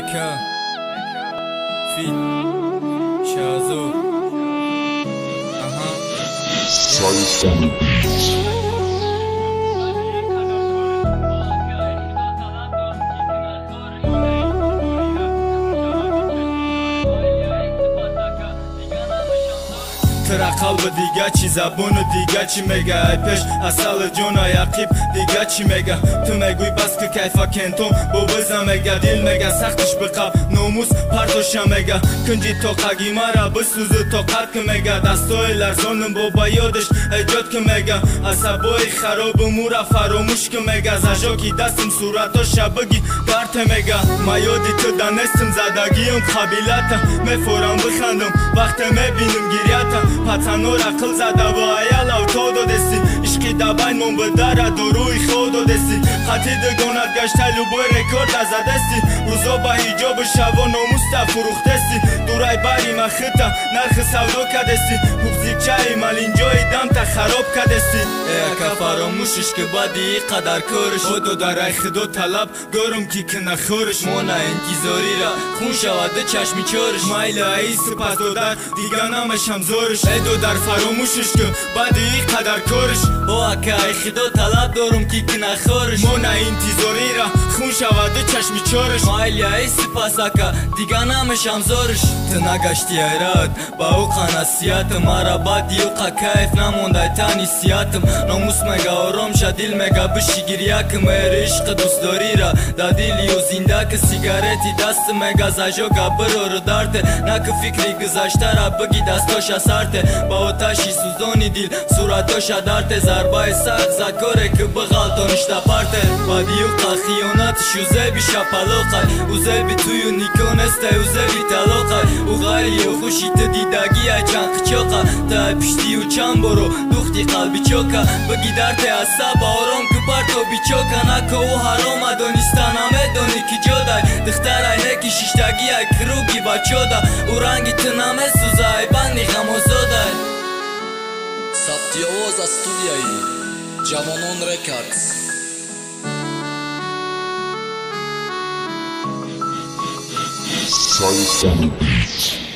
Eka Fit Shazo Science on the beat. ترا قلب دیگه چی زبون دیگه چی میگه ای پیش اصل جون یقیب دیگه چی میگه تو میگوی بس که کیفا کنتو بو بزن میگه دیل میگه سختش بقب نوموس پرتوشم میگه کنجی تو قگی مرا بسوز تو قد که میگه دستوی لرزانم با یادش ایجاد که میگه عصبای خراب مورا فراموش که میگه زجاکی دستم صورتو شبگی درت میگه ما یادی تو دانستم زدگیم قبیلتا میفورم بخندم وقت میبینم گریتا پتنور عقل زده و ایال او تو دو دستی عشقی دبین من به در دروی خود دو دستی خطی دگانت گشتل و بای رکورد از دستی روزا با حجاب شب و ناموستا فروخت دستی دورای بری مخطا نرخ سودو کدستی حبزیک چای مال اینجای دم تا خراب کدستی ایکا فراموشش که بادی قدر کارش خودو در ای خدو طلب گرم کی کنه خورش مونا انتظاری را خون شواده چشمی چارش مایل ای سپس دادن دیگه نمشم زورش دو در فراموشش که بدی قدر کارش با اکا ای خدا طلب دارم کی کنه خورش مونا انتظاری را خون شواده چشمی چارش مایل ای سپس اکا دیگه نمشم زورش تو نگشتی ایراد با او قناسیت مرا بدی و قکیف نمونده تانیسیتم ناموس مگه آرام شدیل مگه بشی گریکم ایر عشق دوست داری را دادیلی و زنده که سیگارتی دست مگه زجا گبر رو درده نکه فکری گذشته را بگی دستاشا سرته با آتشی سوزانی دیل صورتاشا درته ضربه سخت زکاره که بغلطانشته پرته بدی و قخیانتش اوزه بی شپلاقه اوزه بی تویو نیکانسته اوزه بی تلاقه او غیری و خوشی دیدگی ای چند قچاقه تا پشتی و چند برو دختی قلبی چاکه بگی درته عصب آرام که پرتو بیچاکه نکه و حرام دانستن همه دانی که جاده دختر ای نکی ششتگی ای کروگی بچاده او رنگی تنمه سوزه ای بندی غمازاده Satyavoz Studiai Javanon Records Science on the beat.